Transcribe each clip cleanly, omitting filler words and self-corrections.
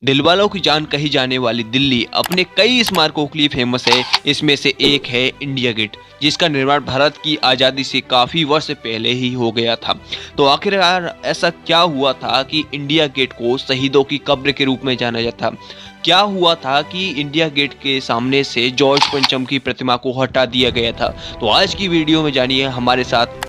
दिलवालों की जान कही जाने वाली दिल्ली अपने कई स्मारकों के लिए फेमस है। इसमें से एक है इंडिया गेट, जिसका निर्माण भारत की आज़ादी से काफ़ी वर्ष पहले ही हो गया था। तो आखिरकार ऐसा क्या हुआ था कि इंडिया गेट को शहीदों की कब्र के रूप में जाना जाता? क्या हुआ था कि इंडिया गेट के सामने से जॉर्ज पंचम की प्रतिमा को हटा दिया गया था? तो आज की वीडियो में जानिए हमारे साथ।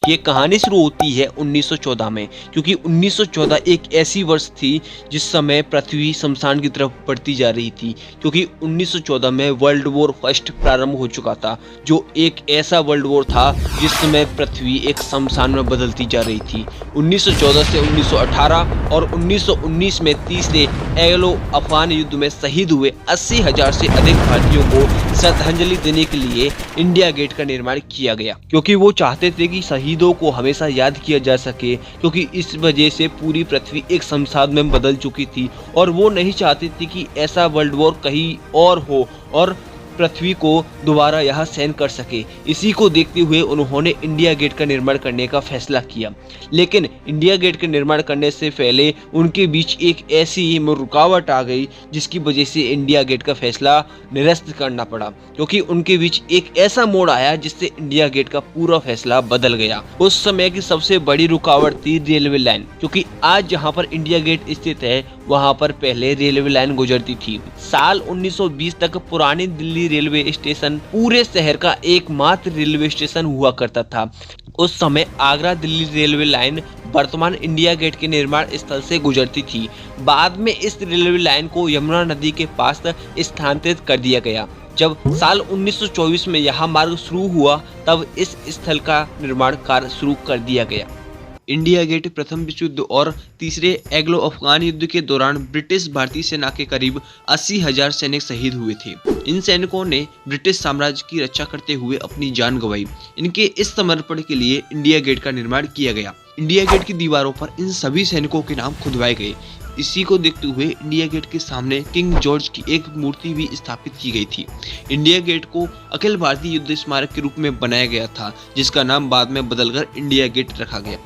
ये कहानी शुरू होती है 1914 में, क्योंकि 1914 एक ऐसी वर्ष थी जिस समय पृथ्वी शमशान की तरफ बढ़ती जा रही थी। क्योंकि 1914 में वर्ल्ड वॉर फर्स्ट प्रारंभ हो चुका था, जो एक ऐसा वर्ल्ड वॉर था जिस समय पृथ्वी एक शमशान में बदलती जा रही थी। 1914 से 1918 और 1919 में तीसरे एंग्लो अफगान युद्ध में शहीद हुए 80,000 से अधिक भारतीयों को श्रद्धांजलि देने के लिए इंडिया गेट का निर्माण किया गया, क्योंकि वो चाहते थे कि शहीदों को हमेशा याद किया जा सके। क्योंकि इस वजह से पूरी पृथ्वी एक शमशान में बदल चुकी थी और वो नहीं चाहते थे कि ऐसा वर्ल्ड वॉर कहीं और हो और पृथ्वी को दोबारा यहाँ सहन कर सके। इसी को देखते हुए उन्होंने इंडिया गेट का निर्माण करने का फैसला किया। लेकिन इंडिया गेट के निर्माण करने से पहले उनके बीच एक ऐसी रुकावट आ गई जिसकी वजह से इंडिया गेट का फैसला निरस्त करना पड़ा, क्योंकि उनके बीच एक ऐसा मोड़ आया जिससे इंडिया गेट का पूरा फैसला बदल गया। उस समय की सबसे बड़ी रुकावट थी रेलवे लाइन, क्योंकि आज जहाँ पर इंडिया गेट स्थित है वहाँ पर पहले रेलवे लाइन गुजरती थी। साल 1920 तक पुरानी दिल्ली रेलवे स्टेशन पूरे शहर का एकमात्र रेलवे स्टेशन हुआ करता था। उस समय आगरा दिल्ली रेलवे लाइन वर्तमान इंडिया गेट के निर्माण स्थल से गुजरती थी। बाद में इस रेलवे लाइन को यमुना नदी के पास स्थानांतरित कर दिया गया। जब साल 1924 में यह मार्ग शुरू हुआ तब इस स्थल का निर्माण कार्य शुरू कर दिया गया। इंडिया गेट प्रथम विश्व युद्ध और तीसरे एंग्लो अफगान युद्ध के दौरान ब्रिटिश भारतीय सेना के करीब 80,000 सैनिक शहीद हुए थे। इन सैनिकों ने ब्रिटिश साम्राज्य की रक्षा करते हुए अपनी जान गंवाई। इनके इस समर्पण के लिए इंडिया गेट का निर्माण किया गया। इंडिया गेट की दीवारों पर इन सभी सैनिकों के नाम खुदवाए गए। इसी को देखते हुए इंडिया गेट के सामने किंग जॉर्ज की एक मूर्ति भी स्थापित की गई थी। इंडिया गेट को अखिल भारतीय युद्ध स्मारक के रूप में बनाया गया था, जिसका नाम बाद में बदलकर इंडिया गेट रखा गया।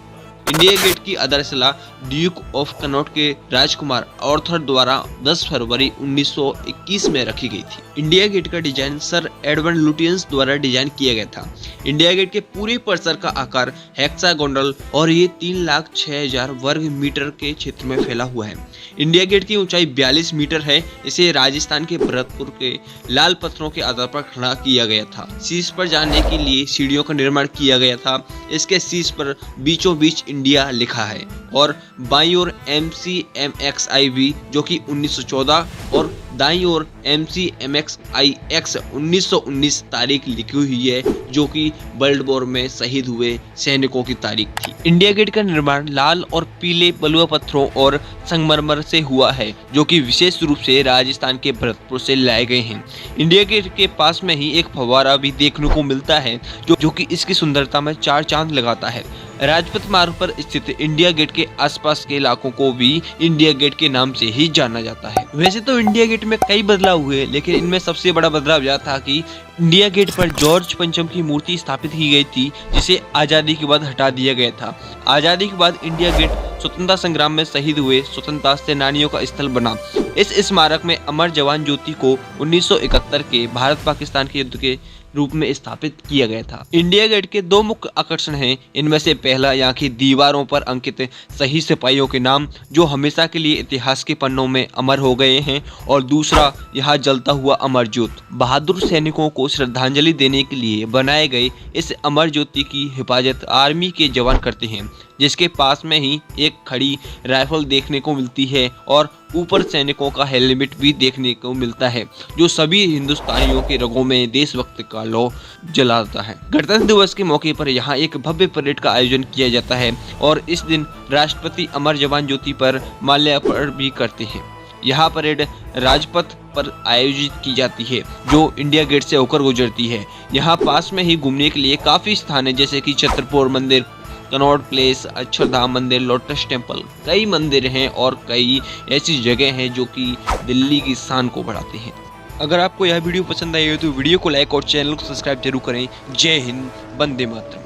इंडिया गेट की आधारशिला ड्यूक ऑफ कनॉट के राजकुमार आर्थर द्वारा 10 फरवरी 1921 में रखी गई थी। इंडिया गेट का डिजाइन सर एडवर्ड लुटियंस द्वारा डिजाइन किया गया था। इंडिया गेट के पूरे परिसर का आकार हेक्सागोनल और ये 3,06,000 वर्ग मीटर के क्षेत्र में फैला हुआ है। इंडिया गेट की ऊंचाई 42 मीटर है। इसे राजस्थान के भरतपुर के लाल पत्थरों के आधार पर खड़ा किया गया था। शीर्ष पर जाने के लिए सीढ़ियों का निर्माण किया गया था। इसके शीर्ष पर बीचों बीच इंडिया लिखा है और बाईं ओर MCMXIV जो कि 1914 और दाईं ओर MCMXIX 1919 तारीख लिखी हुई है, जो कि वर्ल्ड वॉर में शहीद हुए सैनिकों की तारीख थी। इंडिया गेट का निर्माण लाल और पीले बलुआ पत्थरों और संगमरमर से हुआ है, जो कि विशेष रूप से राजस्थान के भरतपुर से लाए गए हैं। इंडिया गेट के पास में ही एक फव्वारा भी देखने को मिलता है, जो कि इसकी सुंदरता में 4 चांद लगाता है। राजपथ मार्ग पर स्थित इंडिया गेट के आसपास के इलाकों को भी इंडिया गेट के नाम से ही जाना जाता है। वैसे तो इंडिया गेट में कई बदलाव हुए, लेकिन इनमें सबसे बड़ा बदलाव यह था कि इंडिया गेट पर जॉर्ज पंचम की मूर्ति स्थापित की गई थी, जिसे आज़ादी के बाद हटा दिया गया था। आज़ादी के बाद इंडिया गेट स्वतंत्रता संग्राम में शहीद हुए स्वतंत्रता सेनानियों का स्थल बना। इस स्मारक में अमर जवान ज्योति को 1971 के भारत पाकिस्तान के युद्ध के रूप में स्थापित किया गया था। इंडिया गेट के 2 मुख्य आकर्षण हैं। इनमें से पहला यहाँ की दीवारों पर अंकित शहीद सिपाहियों के नाम, जो हमेशा के लिए इतिहास के पन्नों में अमर हो गए हैं, और दूसरा यहाँ जलता हुआ अमर ज्योत। बहादुर सैनिकों को श्रद्धांजलि देने के लिए बनाए गए इस अमर ज्योति की हिफाजत आर्मी के जवान करते हैं, जिसके पास में ही एक खड़ी राइफल देखने को मिलती है और ऊपर सैनिकों का हेलमेट भी देखने को मिलता है, जो सभी हिंदुस्तानियों के रगों में देशभक्ति का लौ जलाता है। गणतंत्र दिवस के मौके पर यहाँ एक भव्य परेड का आयोजन किया जाता है और इस दिन राष्ट्रपति अमर जवान ज्योति पर माल्यार्पण भी करते हैं। यह परेड राजपथ पर आयोजित की जाती है, जो इंडिया गेट से होकर गुजरती है। यहाँ पास में ही घूमने के लिए काफी स्थान है, जैसे कि छतरपुर मंदिर, कनॉट प्लेस, अक्षरधाम मंदिर, लोटस टेम्पल। कई मंदिर हैं और कई ऐसी जगह हैं जो कि दिल्ली की शान को बढ़ाते हैं। अगर आपको यह वीडियो पसंद आई हो तो वीडियो को लाइक और चैनल को सब्सक्राइब जरूर करें। जय हिंद, वंदे मातरम।